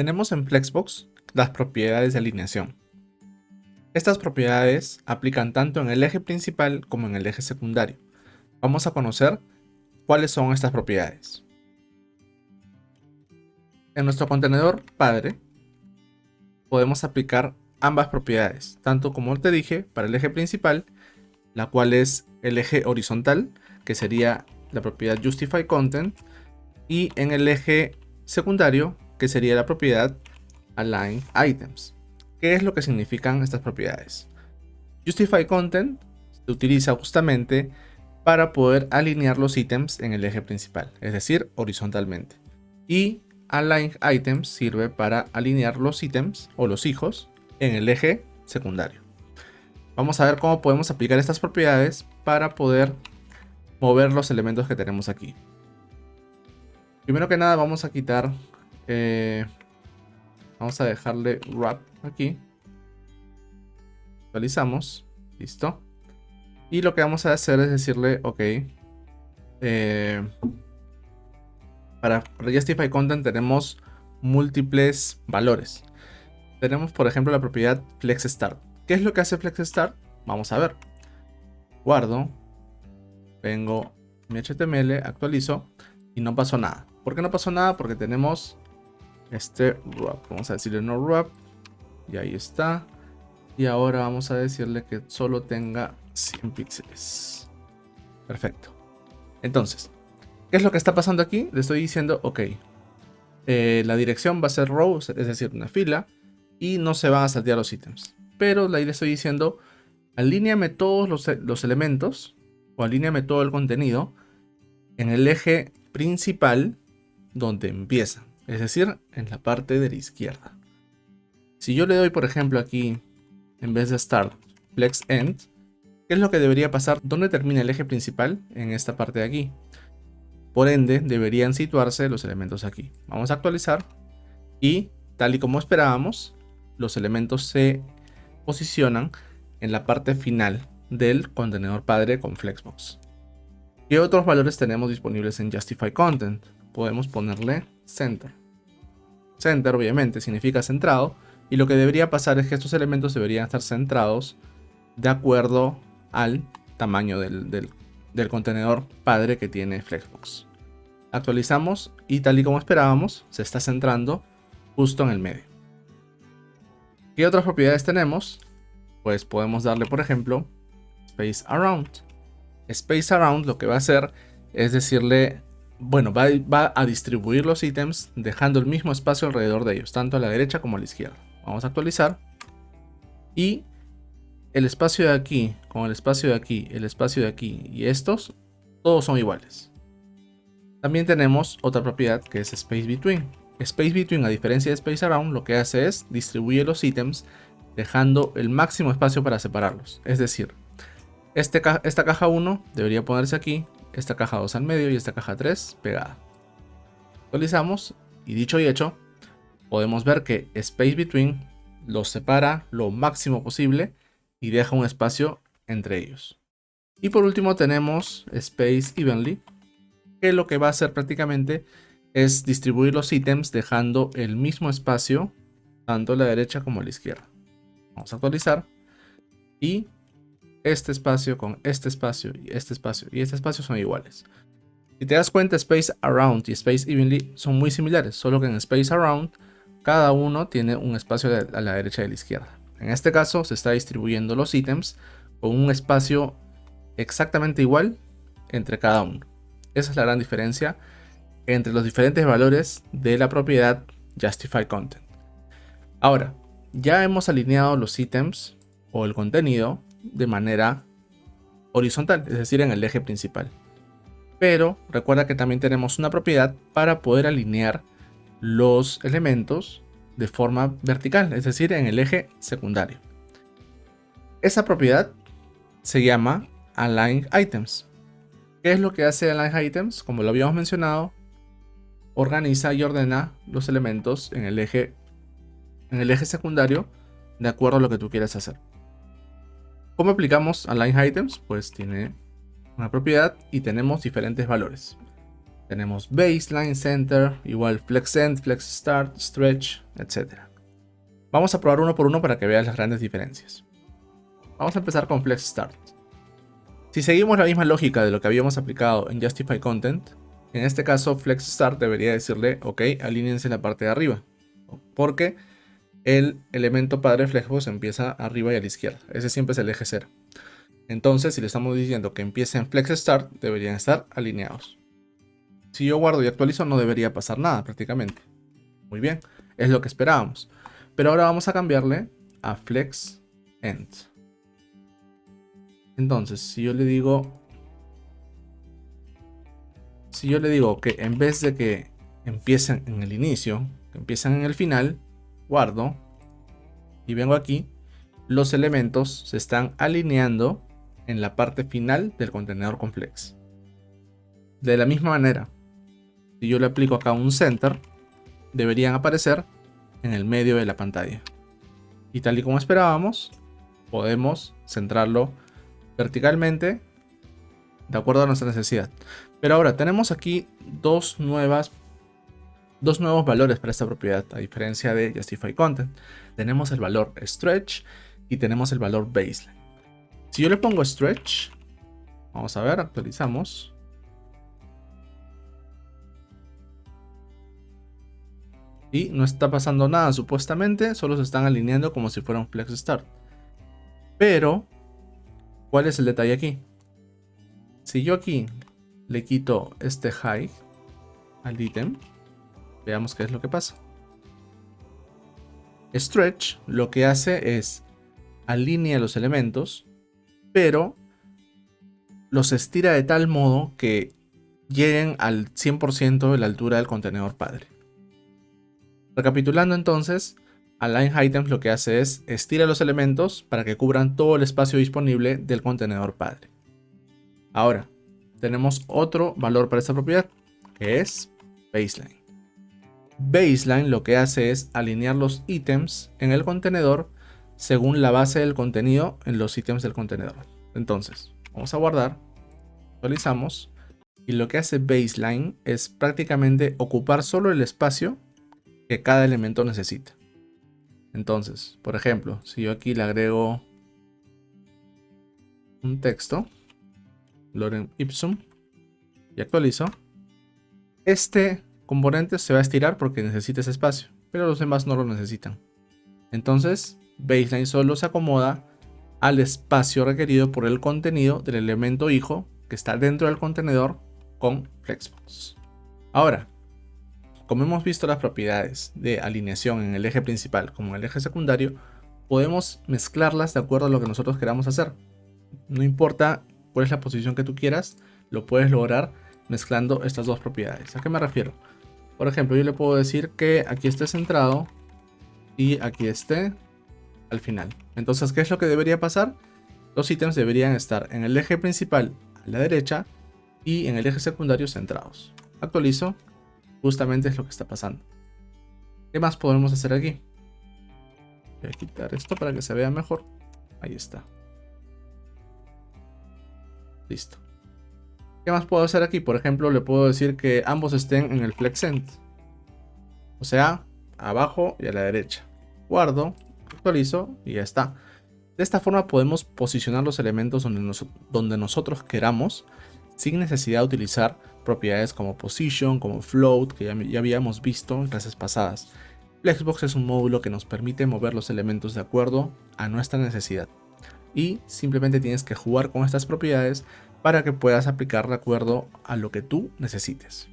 Tenemos en Flexbox las propiedades de alineación. Estas propiedades aplican tanto en el eje principal como en el eje secundario. Vamos a conocer cuáles son estas propiedades. En nuestro contenedor padre podemos aplicar ambas propiedades, tanto como te dije para el eje principal, la cual es el eje horizontal, que sería la propiedad Justify Content, y en el eje secundario, que sería la propiedad Align Items. ¿Qué es lo que significan estas propiedades? Justify Content se utiliza justamente para poder alinear los ítems en el eje principal, es decir, horizontalmente. Y Align Items sirve para alinear los ítems o los hijos en el eje secundario. Vamos a ver cómo podemos aplicar estas propiedades para poder mover los elementos que tenemos aquí. Primero que nada vamos a quitar, vamos a dejarle wrap aquí. Actualizamos, listo. Y lo que vamos a hacer es decirle, ok, para Justify Content tenemos múltiples valores. Tenemos, por ejemplo, la propiedad FlexStart. ¿Qué es lo que hace FlexStart? Vamos a ver. Guardo, vengo mi HTML, actualizo y no pasó nada. ¿Por qué no pasó nada? Porque tenemos este wrap. Vamos a decirle no wrap y ahí está. Y ahora vamos a decirle que solo tenga 100 píxeles. Perfecto. Entonces, ¿qué es lo que está pasando aquí? Le estoy diciendo, ok, la dirección va a ser row, es decir, una fila, y no se van a saltear los ítems. Pero ahí le estoy diciendo, alíneame todos los elementos, o alíneame todo el contenido, en el eje principal donde empieza, es decir, en la parte de la izquierda. Si yo le doy, por ejemplo, aquí, en vez de start, flex end, ¿qué es lo que debería pasar? ¿Dónde termina el eje principal? En esta parte de aquí. Por ende, deberían situarse los elementos aquí. Vamos a actualizar y, tal y como esperábamos, los elementos se posicionan en la parte final del contenedor padre con Flexbox. ¿Qué otros valores tenemos disponibles en Justify Content? Podemos ponerle Center. Center, obviamente, significa centrado. Y lo que debería pasar es que estos elementos deberían estar centrados de acuerdo al tamaño del contenedor padre que tiene Flexbox. Actualizamos y tal y como esperábamos, se está centrando justo en el medio. ¿Qué otras propiedades tenemos? Pues podemos darle, por ejemplo, Space Around. Space Around lo que va a hacer es decirle, bueno, va a distribuir los ítems dejando el mismo espacio alrededor de ellos, tanto a la derecha como a la izquierda. Vamos a actualizar. Y el espacio de aquí, con el espacio de aquí, el espacio de aquí y estos, todos son iguales. También tenemos otra propiedad que es Space Between. Space Between, a diferencia de Space Around, lo que hace es distribuir los ítems dejando el máximo espacio para separarlos. Es decir, esta caja 1 debería ponerse aquí, esta caja 2 al medio y esta caja 3 pegada. Actualizamos y dicho y hecho, podemos ver que Space Between los separa lo máximo posible y deja un espacio entre ellos. Y por último tenemos Space Evenly, que lo que va a hacer prácticamente es distribuir los ítems dejando el mismo espacio tanto a la derecha como a la izquierda. Vamos a actualizar y este espacio con este espacio y este espacio y este espacio son iguales. Si te das cuenta, Space Around y Space Evenly son muy similares, solo que en Space Around cada uno tiene un espacio a la derecha y a la izquierda. En este caso se está distribuyendo los ítems con un espacio exactamente igual entre cada uno. Esa es la gran diferencia entre los diferentes valores de la propiedad Justify Content. Ahora, ya hemos alineado los ítems o el contenido de manera horizontal, es decir, en el eje principal. Pero recuerda que también tenemos una propiedad para poder alinear los elementos de forma vertical, es decir, en el eje secundario. Esa propiedad se llama Align Items. ¿Qué es lo que hace Align Items? Como lo habíamos mencionado, organiza y ordena los elementos en el eje secundario de acuerdo a lo que tú quieras hacer. ¿Cómo aplicamos Align Items? Pues tiene una propiedad y tenemos diferentes valores. Tenemos baseline, center, igual flex end, flex start, stretch, etc. Vamos a probar uno por uno para que veas las grandes diferencias. Vamos a empezar con flex start. Si seguimos la misma lógica de lo que habíamos aplicado en Justify Content, en este caso flex start debería decirle, ok, alínense en la parte de arriba, porque el elemento padre Flexbox empieza arriba y a la izquierda. Ese siempre es el eje 0. Entonces, si le estamos diciendo que empiece en flex start, deberían estar alineados. Si yo guardo y actualizo, no debería pasar nada prácticamente. Muy bien, es lo que esperábamos. Pero ahora vamos a cambiarle a flex end. Entonces, si yo le digo que en vez de que empiecen en el inicio, que empiecen en el final, guardo y vengo aquí, los elementos se están alineando en la parte final del contenedor con flex. De la misma manera, si yo le aplico acá un center, deberían aparecer en el medio de la pantalla. Y tal y como esperábamos, podemos centrarlo verticalmente de acuerdo a nuestra necesidad. Pero ahora tenemos aquí dos nuevos valores para esta propiedad, a diferencia de Justify Content. Tenemos el valor stretch y tenemos el valor baseline. Si yo le pongo stretch, vamos a ver, actualizamos. Y no está pasando nada supuestamente, solo se están alineando como si fuera un flex start. Pero, ¿cuál es el detalle aquí? Si yo aquí le quito este high al ítem, veamos qué es lo que pasa. Stretch lo que hace es alinea los elementos, pero los estira de tal modo que lleguen al 100% de la altura del contenedor padre. Recapitulando entonces, Align Items lo que hace es estira los elementos para que cubran todo el espacio disponible del contenedor padre. Ahora, tenemos otro valor para esta propiedad, que es Baseline. Baseline lo que hace es alinear los ítems en el contenedor según la base del contenido en los ítems del contenedor. Entonces, vamos a guardar, actualizamos, y lo que hace Baseline es prácticamente ocupar solo el espacio que cada elemento necesita. Entonces, por ejemplo, si yo aquí le agrego un texto, lorem ipsum, y actualizo, este componente se va a estirar porque necesita ese espacio, pero los demás no lo necesitan. Entonces, Baseline solo se acomoda al espacio requerido por el contenido del elemento hijo que está dentro del contenedor con Flexbox. Ahora, como hemos visto las propiedades de alineación en el eje principal como en el eje secundario, podemos mezclarlas de acuerdo a lo que nosotros queramos hacer. No importa cuál es la posición que tú quieras, lo puedes lograr mezclando estas dos propiedades. ¿A qué me refiero? Por ejemplo, yo le puedo decir que aquí esté centrado y aquí esté al final. Entonces, ¿qué es lo que debería pasar? Los ítems deberían estar en el eje principal a la derecha y en el eje secundario centrados. Actualizo. Justamente es lo que está pasando. ¿Qué más podemos hacer aquí? Voy a quitar esto para que se vea mejor. Ahí está. Listo. ¿Qué más puedo hacer aquí? Por ejemplo, le puedo decir que ambos estén en el flex end. O sea, abajo y a la derecha. Guardo, actualizo y ya está. De esta forma podemos posicionar los elementos donde nosotros queramos, sin necesidad de utilizar propiedades como Position, como Float, que ya habíamos visto en clases pasadas. Flexbox es un módulo que nos permite mover los elementos de acuerdo a nuestra necesidad. Y simplemente tienes que jugar con estas propiedades para que puedas aplicar de acuerdo a lo que tú necesites.